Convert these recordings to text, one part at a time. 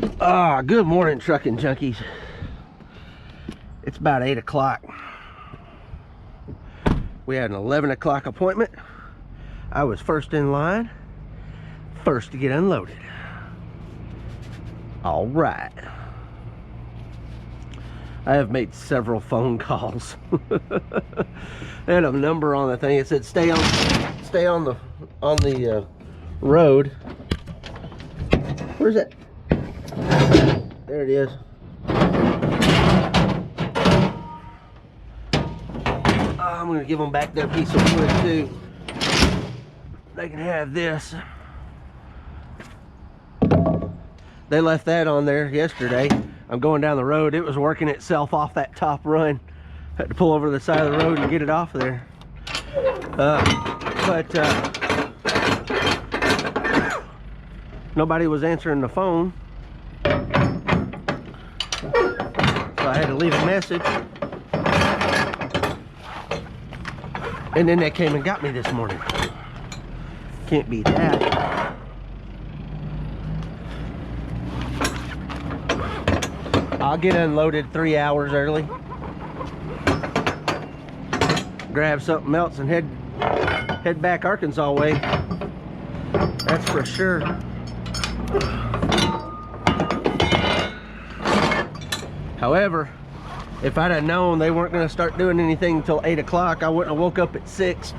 Good morning, trucking junkies. It's about 8 o'clock. We had an 11 o'clock appointment. I was first in line, first to get unloaded. All right. I have made several phone calls. They had a number on the thing. It said stay on the road. Where's it? There it is. I'm gonna give them back their piece of wood too. They can have this. They left that on there yesterday. I'm going down the road. It was working itself off that top run. Had to pull over to the side of the road and get it off of there. Nobody was answering the phone. So I had to leave a message. And then they came and got me this morning. Can't beat that. I'll get unloaded 3 hours early. Grab something else and head back Arkansas way. That's for sure. However, if I'd have known they weren't going to start doing anything until 8 o'clock, I wouldn't have woke up at 6.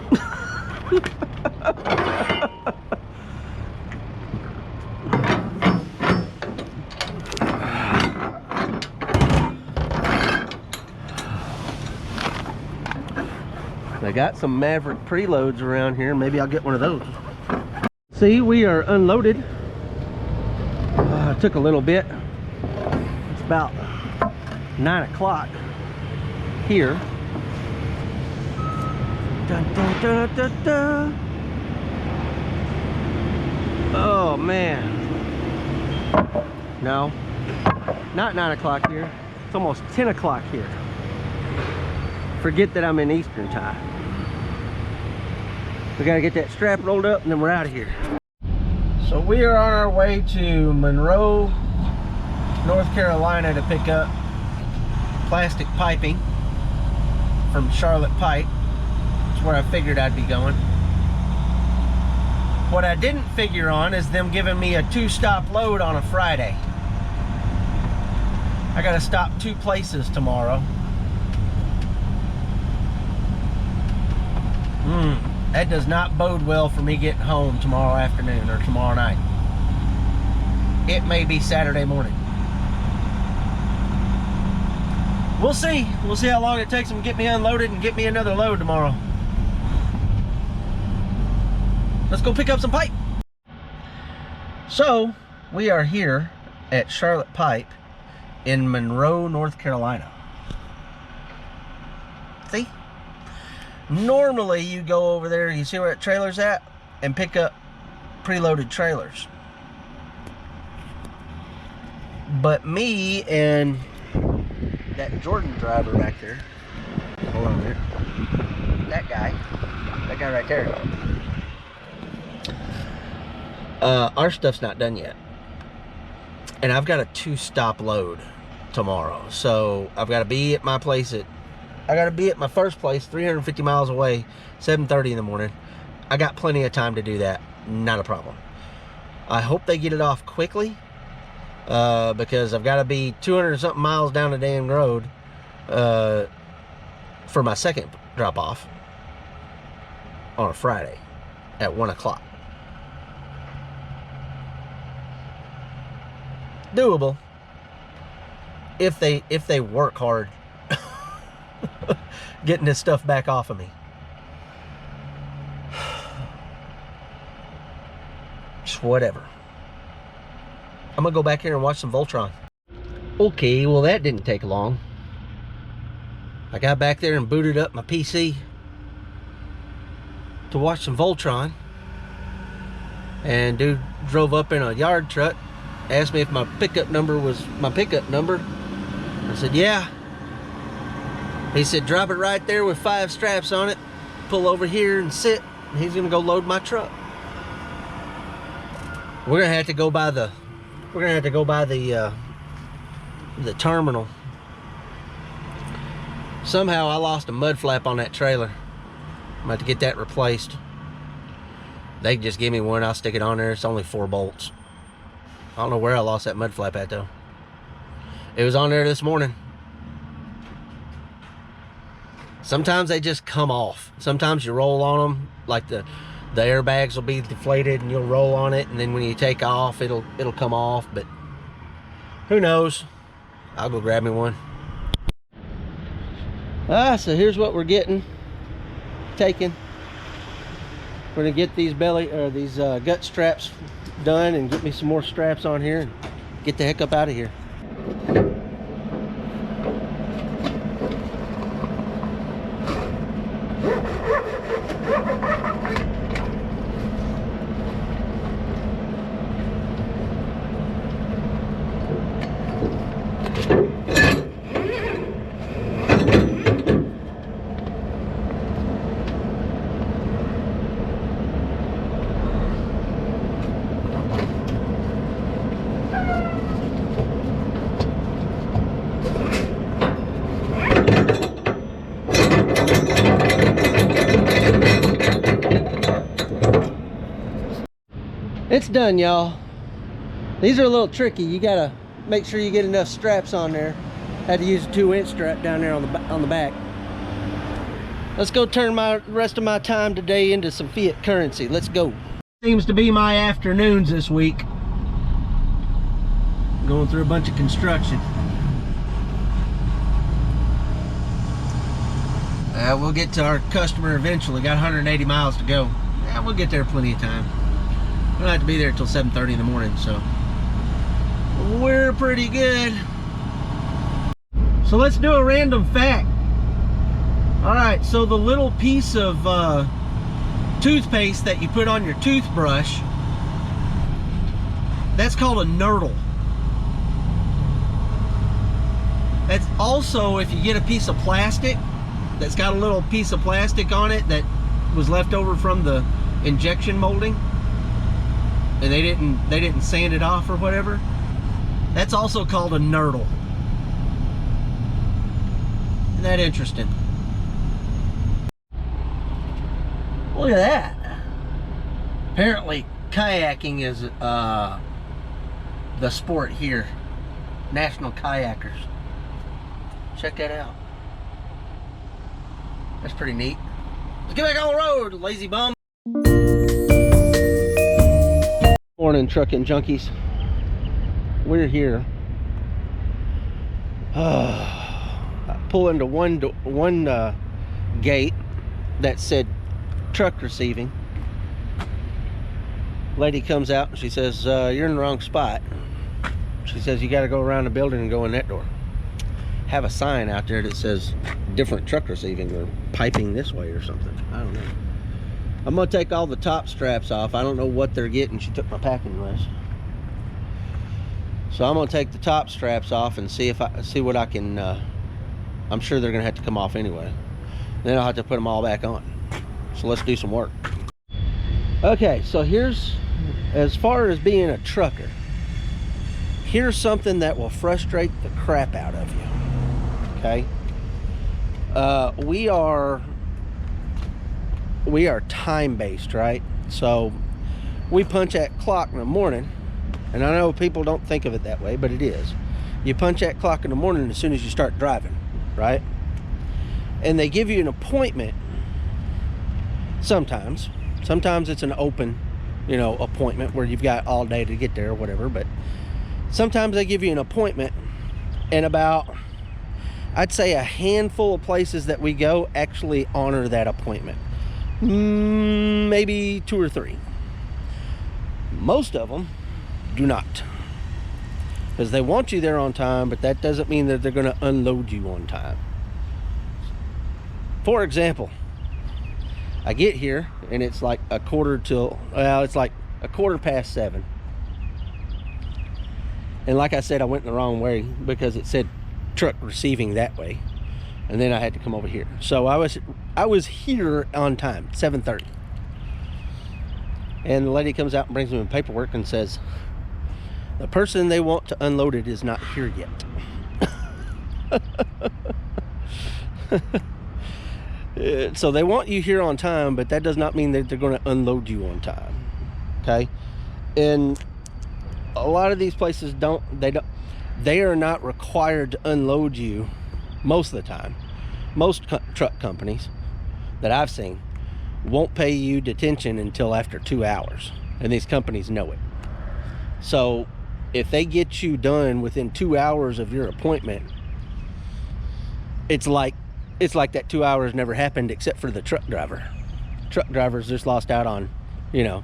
I got some Maverick preloads around here. Maybe I'll get one of those. See, we are unloaded. It took a little bit. It's about 9 o'clock here. Dun, dun, dun, dun, dun. Oh man. No, not 9 o'clock here. It's almost 10 o'clock here. Forget that I'm in Eastern time. We gotta get that strap rolled up and then we're out of here. So we are on our way to Monroe, North Carolina to pick up plastic piping from Charlotte Pipe. That's where I figured I'd be going. What I didn't figure on is them giving me a 2-stop load on a Friday. I gotta stop 2 places tomorrow. That does not bode well for me getting home tomorrow afternoon or tomorrow night. It may be Saturday morning. We'll see. We'll see how long it takes them to get me unloaded and get me another load tomorrow. Let's go pick up some pipe. So, we are here at Charlotte Pipe in Monroe, North Carolina. See? Normally you go over there, you see where that trailer's at, and pick up preloaded trailers. But me and that Jordan driver back there, hold on there, that guy right there, our stuff's not done yet. And I've got a 2-stop load tomorrow. So I've got to be at my place I got to be at my first place, 350 miles away, 7:30 in the morning. I got plenty of time to do that. Not a problem. I hope they get it off quickly because I've got to be 200 and something miles down the damn road for my second drop off on a Friday at 1 o'clock. Doable if they work hard getting this stuff back off of me. Just whatever. I'm gonna go back here and watch some Voltron. Okay, well that didn't take long. I got back there and booted up my PC to watch some Voltron, and dude drove up in a yard truck, asked me if my pickup number was my pickup number. I said yeah. He said drop it right there with 5 straps on it, pull over here and sit, he's gonna go load my truck. We're gonna have to go by the We're gonna have to go by the terminal. Somehow I lost a mud flap on that trailer. I'm gonna have to get that replaced. They can just give me one, I'll stick it on there. It's only 4 bolts. I don't know where I lost that mud flap at though. It was on there this morning. Sometimes they just come off. Sometimes you roll on them, like the airbags will be deflated and you'll roll on it, and then when you take off, it'll come off, but who knows? I'll go grab me one. So here's what we're taking. We're gonna get these gut straps done and get me some more straps on here and get the heck up out of here. It's done, y'all. These are a little tricky. You gotta make sure you get enough straps on there. Had to use a 2-inch strap down there on the back. Let's go turn the rest of my time today into some fiat currency. Let's go. Seems to be my afternoons this week. Going through a bunch of construction. We'll get to our customer eventually. Got 180 miles to go. Yeah, we'll get there plenty of time. We don't have to be there till 7:30 in the morning, so we're pretty good. So let's do a random fact. All right, so the little piece of toothpaste that you put on your toothbrush, that's called a nurdle. That's also, if you get a piece of plastic that's got a little piece of plastic on it that was left over from the injection molding, and they didn't sand it off or whatever, that's also called a nurdle. Isn't that interesting? Look at that. Apparently kayaking is the sport here. National Kayakers. Check that out. That's pretty neat. Let's get back on the road, lazy bum. Morning, trucking junkies. We're here. I pull into one gate that said truck receiving. Lady comes out and she says, you're in the wrong spot. She says, you got to go around the building and go in that door. Have a sign out there that says different truck receiving or piping this way or something. I don't know. I'm gonna take all the top straps off. I don't know what they're getting. She took my packing list. So I'm gonna take the top straps off and see what I can, I'm sure they're gonna have to come off anyway. Then I'll have to put them all back on. So let's do some work. Okay, so here's, as far as being a trucker, here's something that will frustrate the crap out of you. Okay, we are time-based, right? So we punch that clock in the morning, and I know people don't think of it that way, but it is. You punch that clock in the morning as soon as you start driving, right? And they give you an appointment. Sometimes it's an open, appointment where you've got all day to get there or whatever, but sometimes they give you an appointment, and about, I'd say, a handful of places that we go actually honor that appointment. Maybe 2 or 3. Most of them do not, because they want you there on time, but that doesn't mean that they're going to unload you on time. For example, I get here and it's like it's like a 7:15. And like I said, I went the wrong way because it said truck receiving that way, and then I had to come over here. So I was here on time, 7:30. And the lady comes out and brings me the paperwork and says, The person they want to unload it is not here yet. So they want you here on time, but that does not mean that they're going to unload you on time. Okay? And a lot of these places they are not required to unload you most of the time. Most truck companies that I've seen won't pay you detention until after 2 hours, and these companies know it. So if they get you done within 2 hours of your appointment, it's like that 2 hours never happened, except for the truck driver. Truck drivers just lost out on, you know,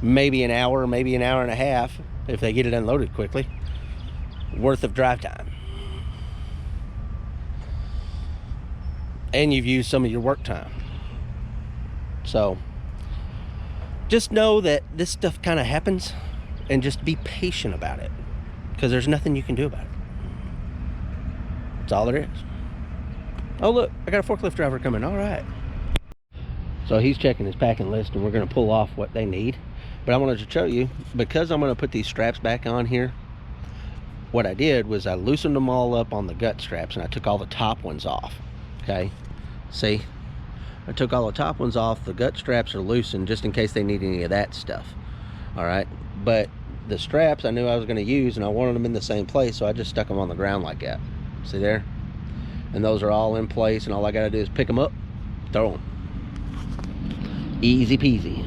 maybe an hour, maybe an hour and a half, if they get it unloaded quickly, worth of drive time. And you've used some of your work time. So just know that this stuff kind of happens, and just be patient about it, because there's nothing you can do about it. That's all there is. Oh look, I got a forklift driver coming. All right. So he's checking his packing list, and we're going to pull off what they need. But I wanted to show you, because I'm going to put these straps back on here, what I did was I loosened them all up on the gut straps, and I took all the top ones off. Okay, see, I took all the top ones off. The gut straps are loosened just in case they need any of that stuff. All right, but the straps I knew I was going to use, and I wanted them in the same place, so I just stuck them on the ground like that. See there? And those are all in place, and all I got to do is pick them up, throw them. Easy peasy.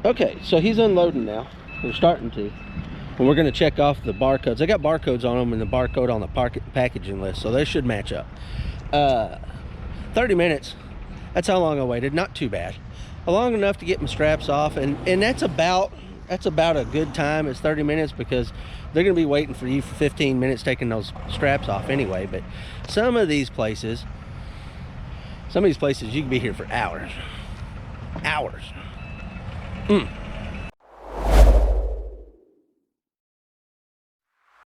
Okay, so he's unloading now. We're starting to. And we're going to check off the barcodes. I got barcodes on them and the barcode on the packaging list, so they should match up. 30 minutes. That's how long I waited. Not too bad. Long enough to get my straps off, and that's about a good time. It's 30 minutes, because they're going to be waiting for you for 15 minutes taking those straps off anyway. But some of these places you can be here for hours.